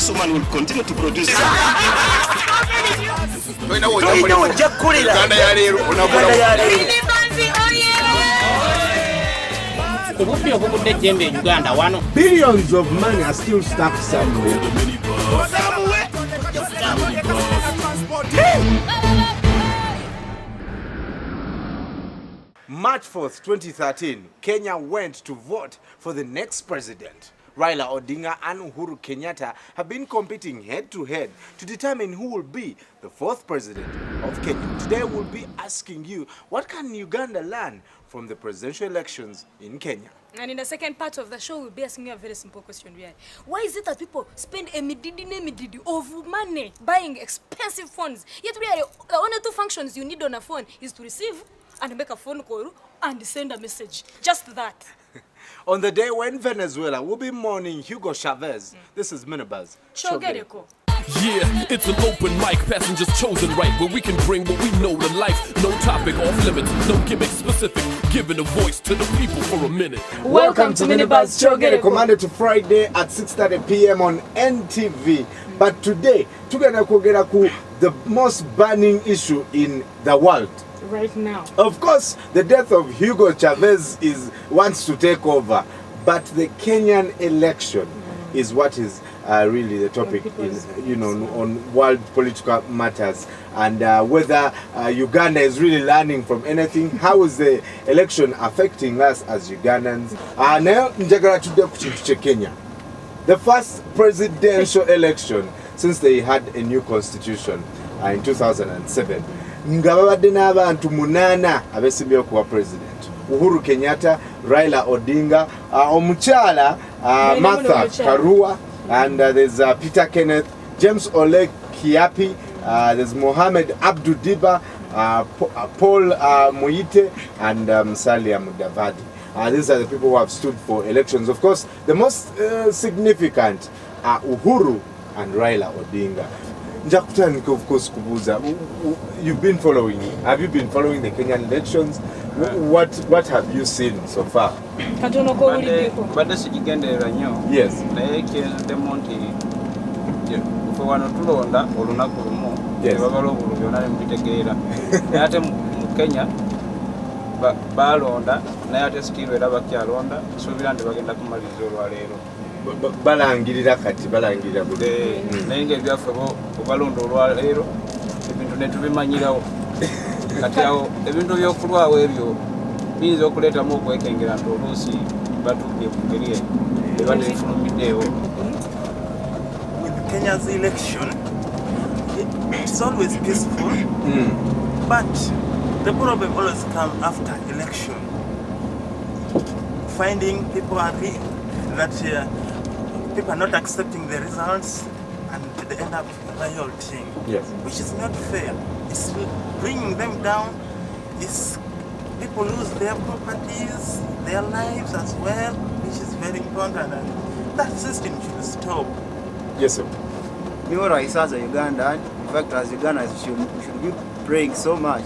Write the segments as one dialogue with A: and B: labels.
A: this woman will continue to produce.
B: Billions of money are still stuck somewhere. March 4th, 2013, Kenya went to vote for the next president. Raila Odinga and Uhuru Kenyatta have been competing head-to-head to determine who will be the fourth president of Kenya. Today we'll be asking you, what can Uganda learn from the presidential elections in Kenya?
C: And in the second part of the show, we'll be asking you a very simple question. Why is it that people spend a medidi of money buying expensive phones? Yet the only two functions you need on a phone is to receive and make a phone call and send a message. Just that.
B: On the day when Venezuela will be mourning Hugo Chavez, this is Minibuzz.
C: Chogereko.
D: Yeah, it's an open mic, passengers chosen right, where we can bring what we know to life. No topic off limits, no gimmick specific, giving a voice to the people for a minute.
C: Welcome to Minibuzz Chogereko.
B: Monday to Friday at 6:30 p.m. on NTV. But today, Tugenako, the most burning issue in the world.
C: Right now.
B: Of course, the death of Hugo Chavez wants to take over, but the Kenyan election is what is really the topic on world political matters, and whether Uganda is really learning from anything. How is the election affecting us as Ugandans? Now, njagala tudde ku kintu kye Kenya. The first presidential election since they had a new constitution in 2007. Nga babadde n'abantu 8 abesimbye okuba president. Uhuru Kenyatta, Raila Odinga, omukyala Martha Karua, and there's Peter Kenneth, James Ole Kiapi, there's Mohamed Abdu Diba, Paul Muite, and Musalia Mudavadi. These are the people who have stood for elections. Of course, the most significant are Uhuru and Raila Odinga. Of course, Kubuza, you've been following. Have you been following the Kenyan elections? What have you seen so far?
E: Yes.
B: Balangirira kati balangirira
E: bude nenge byaffe obalonda olwaleero ebintu ne tubimanyirawo kati awo ebintu by'okulwawo ebyo biyinza okuleetamu okwekengera nti oluusi batudde ku ngeri eba tefulumiddeewo.
F: With Kenya's election, it's always peaceful, but the problem always comes after election. Finding people are that people are not accepting the results and they end up rioting, which is not fair. It's bringing them down. It's people lose their properties, their lives as well, which is very important, and that system should stop.
B: Yes, sir.
G: You are as a Ugandan, in fact, as Ugandans, we should be praying so much,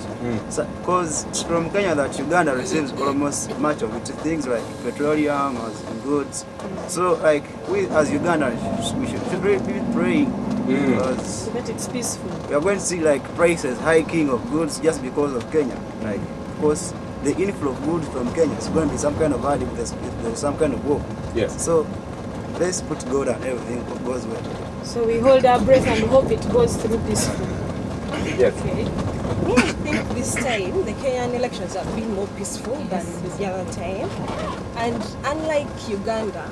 G: because from Kenya that Uganda receives almost much of it, things like petroleum and goods. So, like we as Ugandans, we should really be praying because
C: that it's peaceful.
G: We are going to see like prices hiking of goods just because of Kenya. Like, of course, the inflow of goods from Kenya is going to be some kind of bad if there's some kind of war.
B: Yes.
G: So let's put God and everything goes well.
C: So we hold our breath and hope it goes through peacefully.
B: Yes.
C: Okay.
H: I think this time the Kenyan elections have been more peaceful than the other time. And unlike Uganda,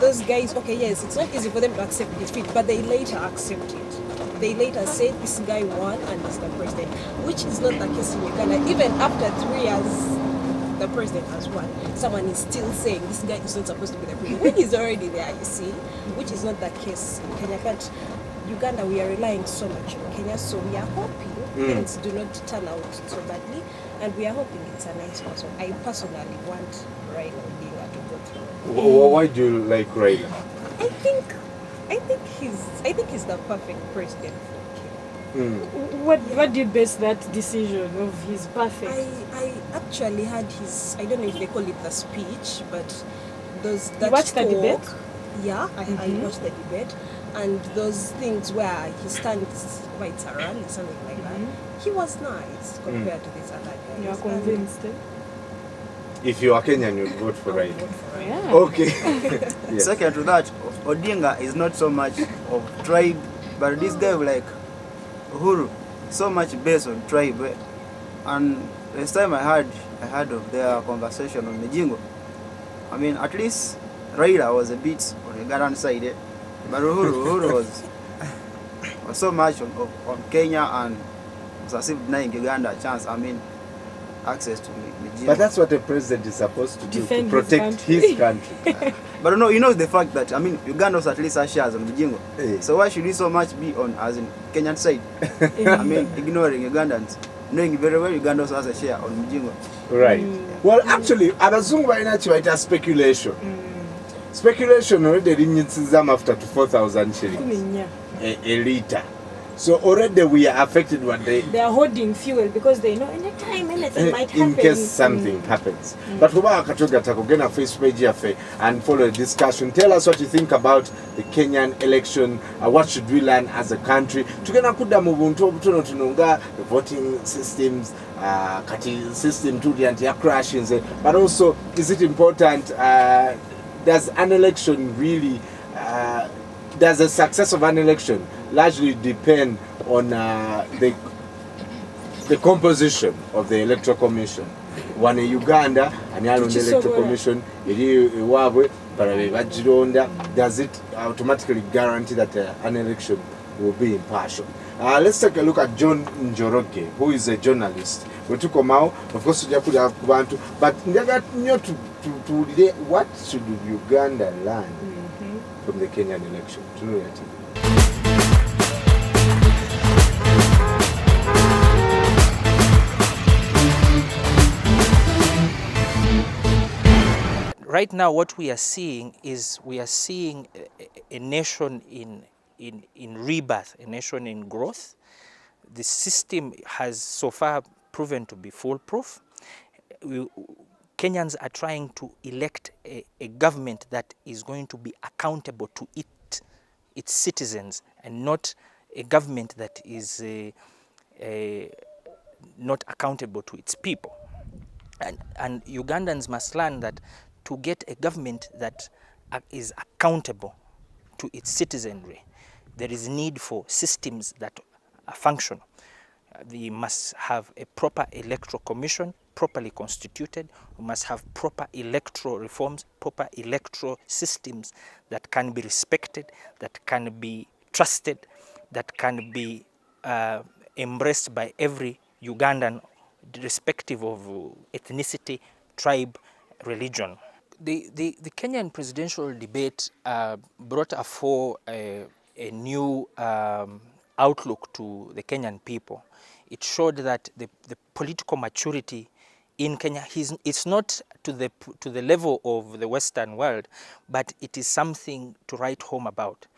H: those guys, okay, yes, it's not easy for them to accept defeat, but they later accept it. They later say this guy won and is the president, which is not the case in Uganda. Even after 3 years, the president has won. Someone is still saying this guy is not supposed to be the president when he's already there, you see, which is not the case in Kenya. But Uganda, we are relying so much on Kenya, so we are hoping things do not turn out so badly, and we are hoping it's a nice person. I personally want Raila Odinga to go through.
B: Why do you like Raila?
H: I think he's the perfect president for Kenya.
C: What do you base that decision of his perfect?
H: I actually had his, I don't know if they call it the speech, but
C: You watched the debate?
H: Yeah, I watched the debate. and those things where he stands, where it's a rally, something like that, he was nice compared to these other guys.
A: You're convinced?
B: If you are Kenyan, you'd vote for Raila.
A: Yeah.
B: Okay. Yes.
G: Second to that, Odinga is not so much of tribe, but this guy like Uhuru, so much based on tribe. And last time I heard of their conversation on Mijingo. I mean, at least Raila was a bit on the Ugandan side, but Uhuru was so much on Kenya and was as if denying Uganda a chance. I mean, access to Mijingo.
B: But that's what a president is supposed to do,
A: Defend
B: to protect his country.
G: But no, you know the fact that, I mean, Uganda was at least has shares on Mijingo.
B: Hey.
G: So why should we so much be on, as in Kenyan side? I mean, ignoring Ugandans, knowing very well Uganda also has a share on Mijingo.
B: Right. Well, actually, abazungu balina kibayita speculation. Speculation already linyinsizamu after to 4,000 shillings a litre. So already we are affected one day.
A: They are holding fuel because they know anytime anything might happen.
B: In case something happens. But kuba akatoga takogena Facebook page yafe and follow the discussion. Tell us what you think about the Kenyan election. What should we learn as a country? Tugena kuda mu buntu obutono tunonga the voting systems, kati system to the anti-crashes. But also, is it important? Does an election really? Does the success of an election largely depend on the composition of the electoral commission? One in Uganda, and the electoral commission, does it automatically guarantee that an election will be impartial? Let's take a look at John Njoroge, who is a journalist. We took him out, of course, but what should Uganda learn from the Kenyan election?
I: Right now, what we are seeing is a nation in rebirth, a nation in growth. The system has so far proven to be foolproof. Kenyans are trying to elect a government that is going to be accountable to its citizens, and not a government that is not accountable to its people. And Ugandans must learn that to get a government that is accountable to its citizenry, there is need for systems that are functional. We must have a proper electoral commission, properly constituted. We must have proper electoral reforms, proper electoral systems that can be respected, that can be trusted, that can be embraced by every Ugandan, irrespective of ethnicity, tribe, religion. The Kenyan presidential debate brought afore a new outlook to the Kenyan people. It showed that the political maturity in Kenya, it's not to the level of the Western world, but it is something to write home about.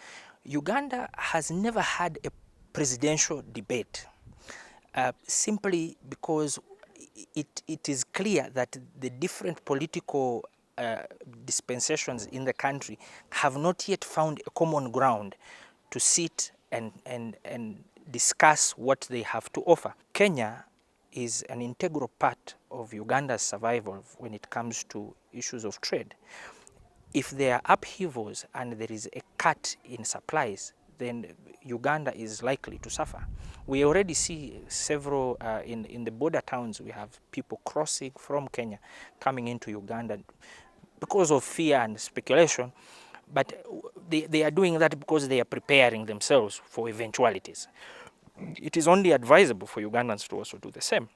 I: Uganda has never had a presidential debate, simply because it is clear that the different political dispensations in the country have not yet found a common ground to sit and discuss what they have to offer. Kenya is an integral part of Uganda's survival when it comes to issues of trade. If there are upheavals and there is a cut in supplies, then Uganda is likely to suffer. We already see several, in the border towns, we have people crossing from Kenya, coming into Uganda because of fear and speculation, but they are doing that because they are preparing themselves for eventualities. It is only advisable for Ugandans to also do the same.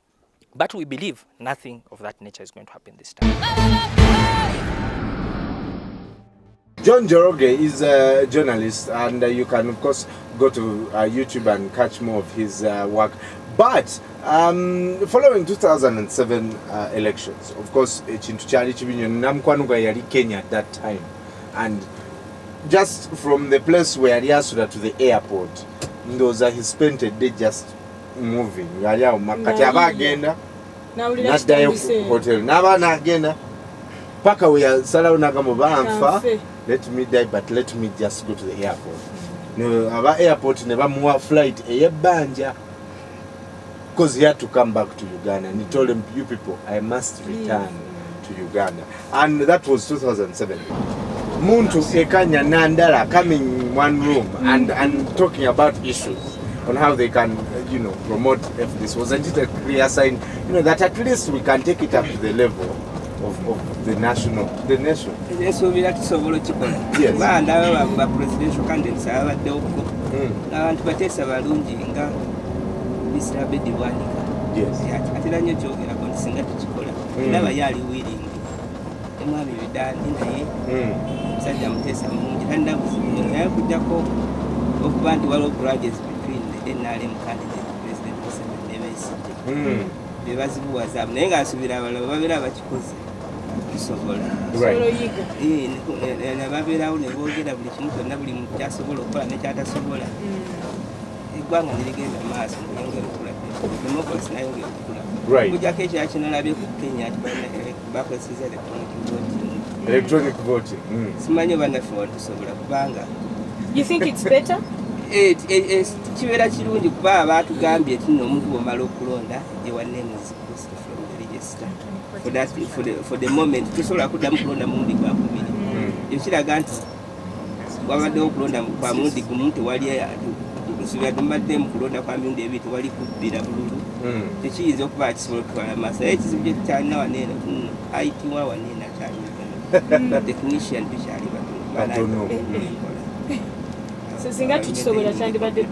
I: But we believe nothing of that nature is going to happen this time.
B: John Njoroge is a journalist, and you can, of course, go to YouTube and catch more of his work. But following 2007 elections, of course, Namkwanuga yali Kenya at that time, and just from the place where he has to the airport, he spent a day just moving. Kati abagenda naddayo ku hotel n'abaana agenda paka we yasalawo nagamba banfa, let me die, but let me just go to the airport. no aba airport ne bamuwa flight eyebanja because he had to come back to Uganda, and he told them, you people, I must return to Uganda. And that was 2007. Muntu Ekanya Nandala coming in one room and talking about issues on how they can, promote this. Wasn't it a clear sign, that at least we can take it up to the level of the nation?
J: Yes. Presidential candidates are and batesa balungi nga Mr. Abedi Wanika.
B: Yes.
J: Atira nnyo kyogera ko singa tukikola. Ndaba yali willing. Emwami bidani naye. Musajja mutesa mungi. Kandi naye kujjako okuba nti waliwo grudges between the NRM candidate President Museveni ne Besigye. Be bazibuwaza naye ng'asuubira abalala babeera bakikoze. Kisobola. Babeerawo ne boogera buli kimu kyonna buli muntu kyasobola okukola nekyatasobola. Eggwanga ne ligenda maaso ng'eyongera okula. Democracy nayongera okula. Okujjako ekirala kino nalabye ku Kenya bakozesa electronic voting. Simanyi bannaffe watusobola kubanga.
H: You think it's better?
J: Kibeera kirungi kuba baatugambye nti nno omuntu bw'omala okulonda your name is posted from the register. For the moment tusobola kuddamu kulonda mulundi gwa kubiri. Ekyo kiraga nti wabaddewo okulonda kwa mulundi gumu tewali tusuubira tumbadde mu kulonda kwa mirundi ebiri tewali kubbira bululu. Tekiyinza okuba kisobola okutwala maaso naye ekizibu kye tukyalina waneeno ayitibwa waneeno akyalina technician tukyali batono.
H: So singa tukisobola kyandibadde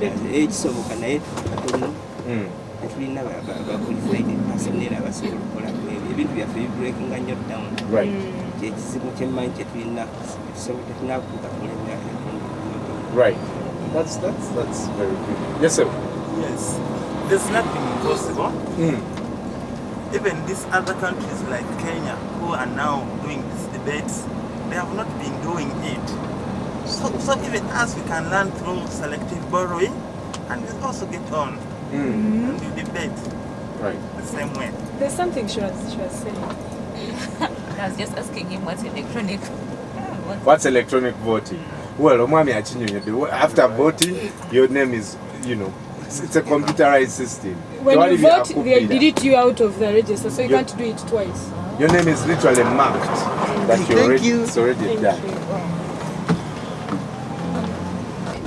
J: kisoboka naye katono tetulina baqualified personnel abasobola okukola ebintu byaffe bibreakinga nnyo down. Kyekizibu kyemmanyi kyetulina tetulina kutuuka kulebera.
B: Right. That's very good. Yes, sir.
F: Yes. There's nothing impossible. Even these other countries like Kenya who are now doing these debates, they have not been doing it. So even us, we can learn through selective borrowing and we also get on and we debate the same way.
H: There's something she was saying.
A: I was just asking him what's electronic.
B: What's electronic voting? Well, Omwami Achinyonyo, after voting, your name is, it's a computerized system.
H: When you vote, they delete you out of the register, so you can't do it twice.
B: Your name is literally marked that it's already done.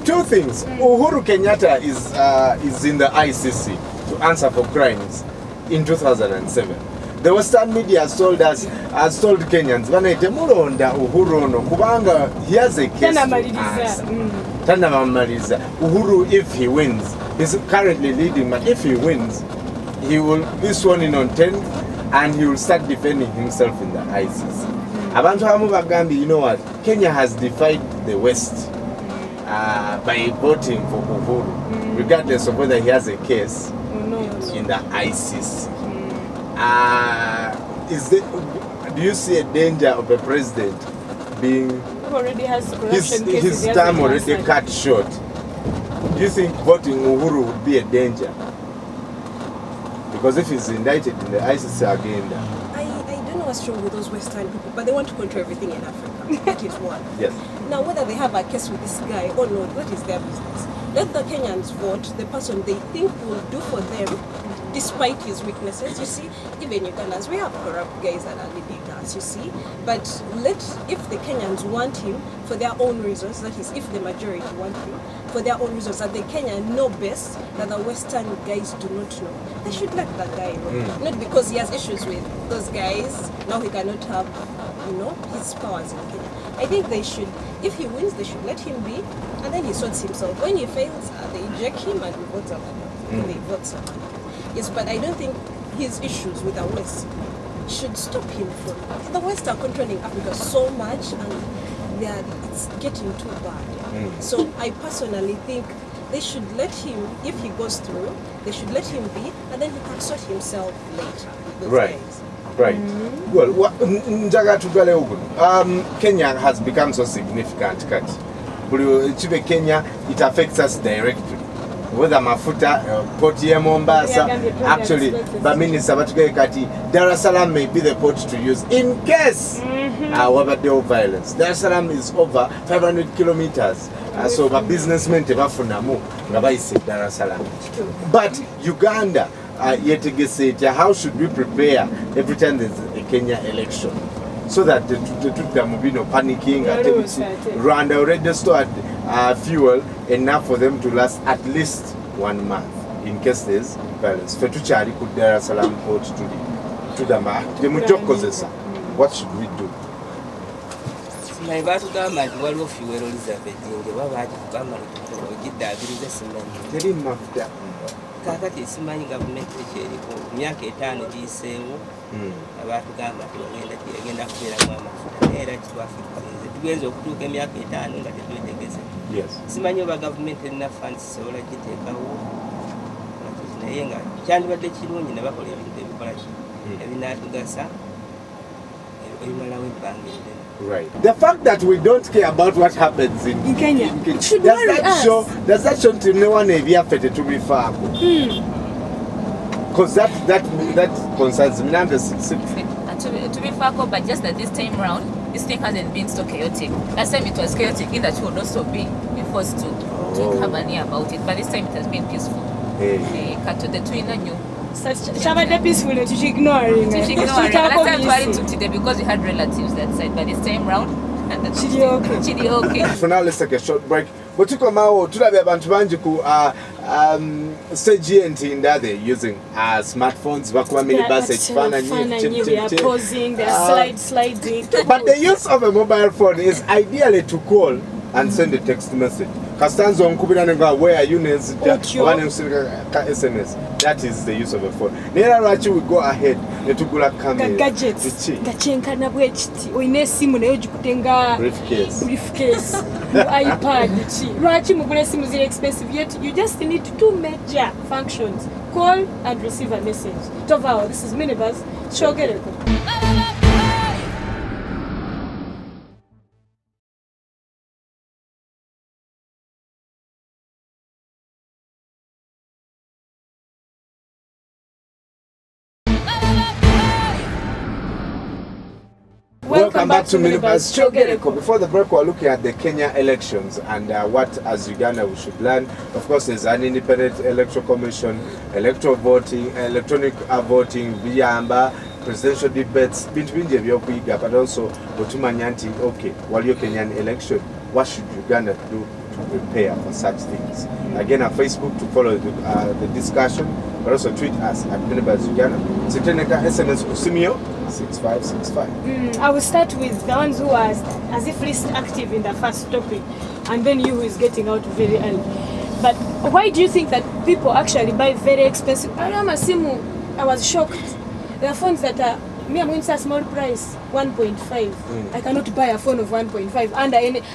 B: Two things. Uhuru Kenyatta is in the ICC to answer for crimes in 2007. The Western media has told Kenyans, mulonda Uhuru ono kubanga he has a case to answer. Uhuru, if he wins, he's currently leading, but if he wins, he will be sworn in on 10th and he will start defending himself in the ICC. Abantu abamu bagambi, you know what, Kenya has defied the West by voting for Uhuru, regardless of whether he has a case in the ICC. Do you see a danger of a president being
H: already has corruption
B: his term already cut short? Do you think voting Uhuru would be a danger? Because if he's indicted in the ICC again,
H: I don't know what's wrong with those Western people, but they want to control everything in Africa. That is one.
B: Yes.
H: Now, whether they have a case with this guy or not, that is their business. Let the Kenyans vote the person they think will do for them, despite his weaknesses. You see, even Ugandans, we have corrupt guys that are leading us, you see. But if the Kenyans want him for their own reasons, that is, if the majority want him for their own reasons, that the Kenyans know best, that the Western guys do not know, they should let that guy know. Not because he has issues with those guys, now he cannot have, his powers in Kenya. I think they should, if he wins, they should let him be, and then he sorts himself. When he fails, they eject him and we vote someone. They vote someone. Yes, but I don't think his issues with the West should stop him from. The West are controlling Africa so much, and it's getting too bad. So I personally think they should let him, if he goes through, they should let him be, and then he can sort himself later. Guys.
B: Right. Well, Kenya has become so significant. Kenya, it affects us directly. whether mafuta port ye Mombasa, actually baminisa batugeye kati Dar es Salaam may be the port to use in case wabaddewo violence. Dar es Salaam is over 500 kilometers, so businessmen tebafunamu nga bayise Dar es Salaam. But Uganda yetegese, how should we prepare every time there's a Kenya election? So that the Mubino panicking activity. Rwanda already stored fuel enough for them to last at least 1 month in case there's violence. Fetuchari could Dar es Salaam port to the Mujokozesa. What should we do?
J: My batugamba nti waliwo fuel Elizabeth nge baba bamala okiddaabiriza simanyi.
B: Teri mafuta.
J: Kakati simanyi gavumenti ekyeriko myaka 5 giyiseewo abatugamba nti egenda kubeeramu amafuta era kitwafikirize tugenza okutuuka emyaka 5 nga tetwetegeze. Simanyi oba gavumenti erina funds sobola giteekawo naye nga kyandibadde kirungi ne bakola ebintu ebikola ebinaatugasa ebimalawo ebbanga eddene.
B: Right. The fact that we don't care about what happens in
C: Kenya should
B: does
C: worry
B: that
C: us.
B: Does that show to no one affected to be far? Because that concerns me.
K: To be fair, but just that this time round, this thing hasn't been so chaotic. Last time it was chaotic in that you would also be forced to have an ear about it, but this time it has been peaceful. Cut to the twin and you.
C: Chabade peaceful to ignoring.
K: Last time we today because we had relatives that side, but this time round, Chidi okay.
B: For now, let's take a short break. But to come out, to the abantu banji ku stage that they're using smartphones. Bakuma minibus
C: they are posing, they are sliding.
B: But the use of a mobile phone is ideally to call and send a text message. Kastanzo nkubira where are you SMS. That is the use of a phone. Nera rachi we go ahead netugula camera.
C: Gadgets. Gachenkana bwechiti. Oine simu nayo jikutenga briefcase. iPad chi. Rachi mugule simu zile expensive yet you just need 2 major functions. Call and receive a message. Tovao, this is Minibus. Shogereko.
B: Welcome back to Minibus Shogereko. Before the break, we're looking at the Kenya elections and what, as Uganda, we should learn. Of course, there's an independent electoral commission, electoral voting, electronic voting, Viyamba, presidential debates, but also Otumanyanti. Okay, while you're Kenyan election, what should Uganda do to prepare for such things? Again, on Facebook to follow the discussion, but also tweet us at Minibus Uganda. Siteneka SMS Usimio 6565.
C: I will start with the ones who are as if least active in the first topic, and then you who is getting out very early. But why do you think that people actually buy very expensive? I was shocked. There are phones that are, I'm going to say a small price, 1.5. I cannot buy a phone of 1.5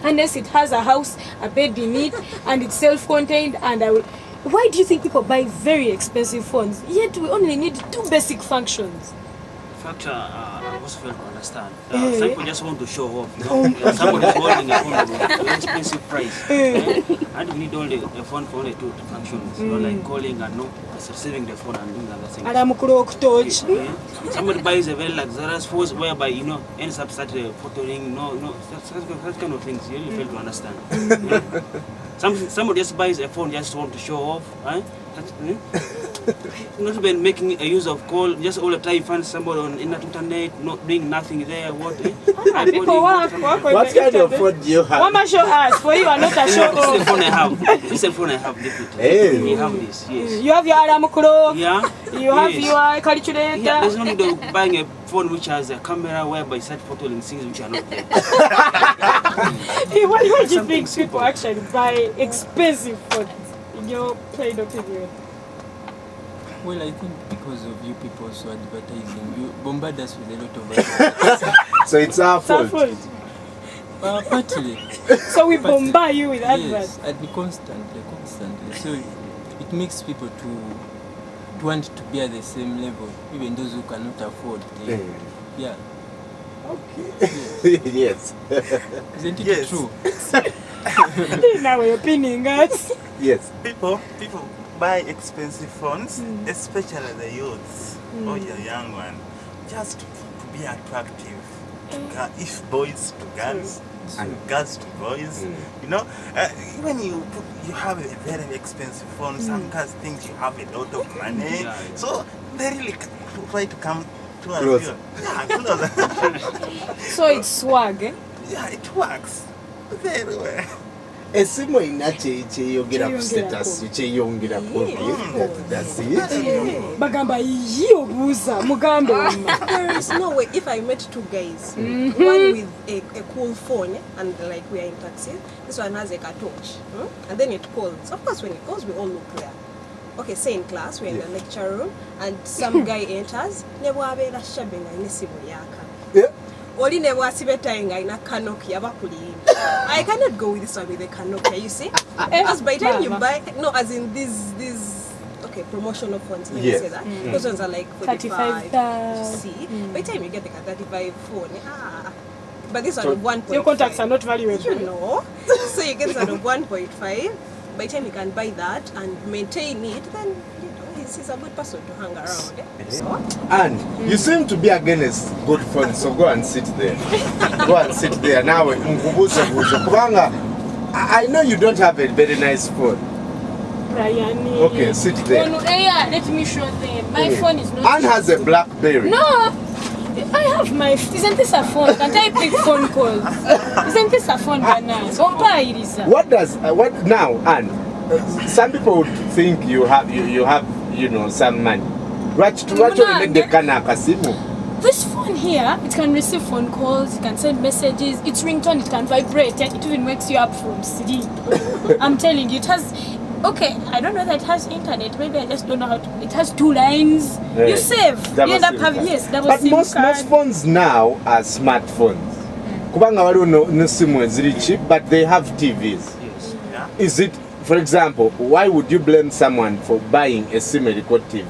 C: unless it has a house, a bed in it, and it's self-contained. Why do you think people buy very expensive phones? Yet we only need 2 basic functions.
L: I also fail to understand. Some people just want to show off. Somebody is holding a phone with an expensive price. And we need only a phone for only 2 functions. Like calling and receiving the phone and doing other things. Somebody buys a very luxurious phone whereby ends up starting photoing. Such kind of things you really fail to understand. Somebody just buys a phone just want to show off. Not even making a use of call, just all the time find somebody on internet, not doing nothing there. What kind
B: of phone do you have?
C: Mama show us for you are not a show off.
L: This is the phone I have. Definitely. We have this. Yes.
C: You have your alarm clock.
L: Yeah.
C: You have your calculator.
L: Yeah, there's no need of buying a phone which has a camera whereby start photoing things which are not there.
C: Why do you think people actually buy expensive phones in your plain opinion?
M: Well, I think because of you people so advertising, you bombard us with a lot of advertising.
B: So it's our fault.
M: Partly.
C: So we bombard you with adverts.
M: Yes, and constantly. So it makes people to want to be at the same level, even those who cannot afford. Yeah.
B: Okay. Yes.
M: Isn't it true?
A: Now we're pinning us.
B: Yes.
F: People buy expensive phones, especially the youths or the young one, just to be attractive. If boys to girls and girls to boys, you know, when you have a very expensive phone, some girls think you have a lot of money, so they really try to come towards you. Yeah, closer.
A: So it's swag, eh?
F: Yeah, it works very well.
B: Esimu inache cheyongera ku status cheyongera ku that's it.
A: Bagamba yiyo buza mugambe wamma.
H: There is no way if I met two guys, one with a cool phone and like we are in taxi, this one has like a torch, and then it calls. Of course, when it calls, we all look there. Okay, say in class, we're in the lecture room, and some guy enters. Nebwabera shabenga inesimu yaka.
B: Yeah.
H: Oli nebwasibetainga ina Kanokia bakulimba. I cannot go with this one with the Kanokia, you see? Because by the time you buy, no, as in these okay, promotional phones, let me say that. Those ones are like 45, you see? By the time you get the 35 phone, but this one 1.5.
A: Your contacts are not valuable.
H: You know? So you get this one of 1.5. By the time you can buy that and maintain it, then you know he's a good person to hang around. So,
B: and you seem to be against good phones, so go and sit there. Go and sit there now. I know you don't have a very nice phone.
A: Brian.
B: Okay, sit there.
C: Oh, no, yeah, let me show them. My phone is not.
B: Anne has a BlackBerry.
C: No! I have my. Isn't this a phone? Can't I pick phone calls? Isn't this a phone, Bana?
B: What does what now, Anne? Some people would think you have you know some money.
C: This phone here, it can receive phone calls, it can send messages, it's ringtone, it can vibrate, it even wakes you up from sleep. I'm telling you, it has. Okay, I don't know that it has internet. Maybe I just don't know how to. It has 2 lines. Yeah. You save. You end up having
B: But most phones now are smartphones. Kubanga waliwo no simu eziri cheap, but they have TVs.
F: Yes. Yeah.
B: Is it, for example, why would you blame someone for buying a semi-record TV?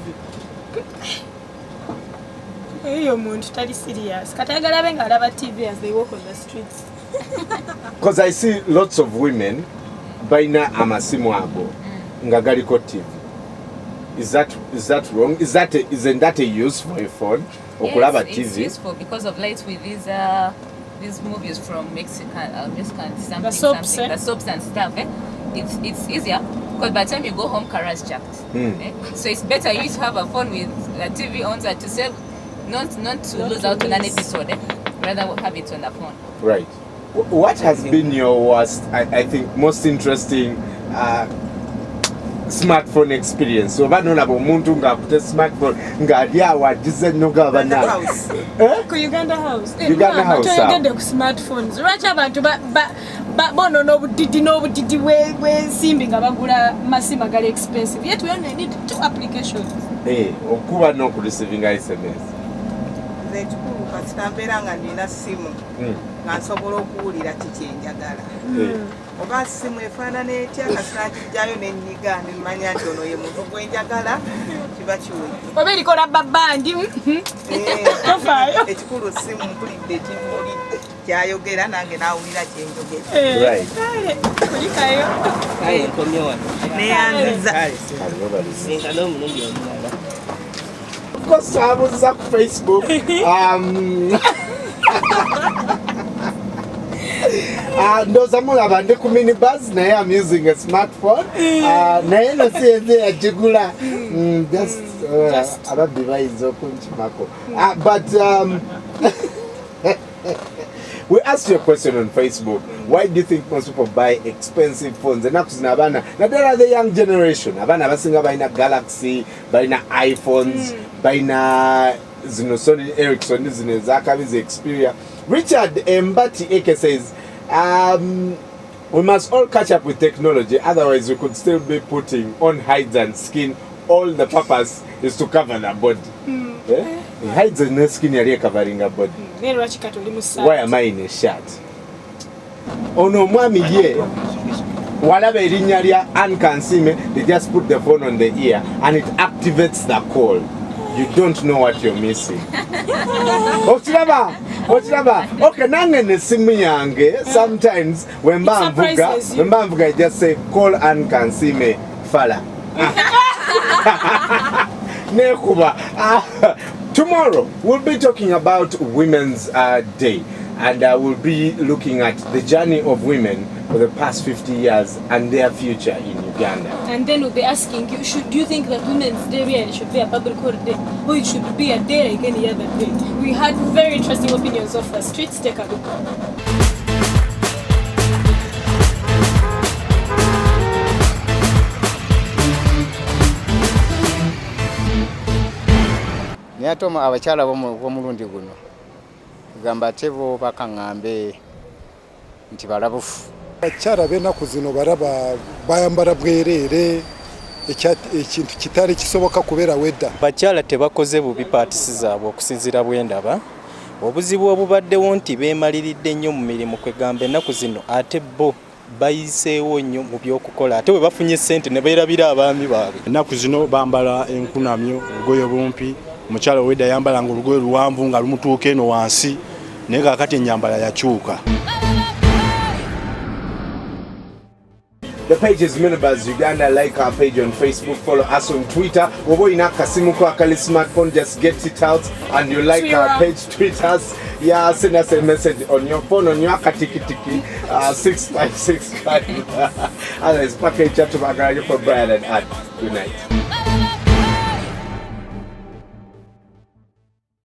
A: You're totally serious. Katagala benga alaba TV as they walk on the streets.
B: Because I see lots of women buying amasimu abo nga galiko TV. Is that wrong? Isn't that a use for a phone?
K: Yes, it's useful because of lights with these movies from Mexican something,
A: the soaps,
K: the soaps and stuff. It's easier because by the time you go home, car's jacked. So it's better you to have a phone with a TV on that to save, not to lose out on an episode. Rather have it on the phone.
B: Right. What has been your worst, I think, most interesting smartphone experience? So, I don't know about smartphone.
A: Uganda House.
B: Uganda House.
A: Smartphones. We simbing abagula masima gali expensive. Yet we only need 2 applications.
B: Okuba no receiving SMS.
N: Sitambeera nga nina simu nga nsobola okuwulira kiki enjagala oba simu efaanana etya kasina kijjayo nenyiga nemanya nti ono ye muntu gwenjagala kiba kiwedde
A: oba erikola babandi tofaayo
N: ekikulu simu mpulidde kimuli kyayogera nange naawulira kyenjogera
A: kulikayo
J: nkomye wano
N: neyanziza
J: singa n'omulundi omulala.
B: Of course, I was on Facebook. Those are more about the minibus. Now I'm using a smartphone. Now I see a jigula. Just other device open chimako. But we asked you a question on Facebook. Why do you think most people buy expensive phones? And now there are the young generation. Abana basinga buying Galaxy, buying iPhones, buying Sony Ericsson, Zakabi's Xperia. Richard Mbati Eke says, we must all catch up with technology, otherwise we could still be putting on hides and skin. All the purpose is to cover the body. Hides and skin are covering a body. Why am I in a shirt? Oh no, mommy, yeah. Whatever Anne can see me, they just put the phone on the ear and it activates the call. You don't know what you're missing. Oh, Ochiraba, okay, nange ne simu yange, sometimes when mvuga, I just say, call and can see me, fala. Tomorrow, we'll be talking about Women's Day. And we'll be looking at the journey of women for the past 50 years and their future in Uganda.
A: And then we'll be asking you, do you think that Women's Day really should be a public holiday, or it should be a day like any other day? We had very interesting opinions of the streets. Take a look.
O: Nyatoma abakyala b'omulundi guno gamba tevo bakangambe nti balabufu
P: abakyala b'ennaku zino baraba bayambala bwerere ekintu kitali kisoboka kubeera wedda.
Q: Bakyala tebakoze bubi paatisi zaabwe okusinziira bwendaba. Obuzibu obubaddewo nti beemaliridde nnyo mu mirimu kwegamba ennaku zino ate bo bayiseewo nnyo mu by'okukola ate bwe bafunye ssente ne beerabira abaami baabwe.
R: Ennaku zino bambala enkunamyo olugoye bumpi. Omukyala wedda yambalanga olugoye luwanvu nga lumutuuka eno wansi naye kaakati ennyambala yakyuka.
B: The page is Minibuzz Uganda. Like our page on Facebook, follow us on Twitter. Wobo ina kasimu kwa kali smartphone, just get it out and you like our page, tweet us. Yeah, send us a message on your phone, on your tiki 6565. Otherwise, package chat to my for Brian and Ad. Good night.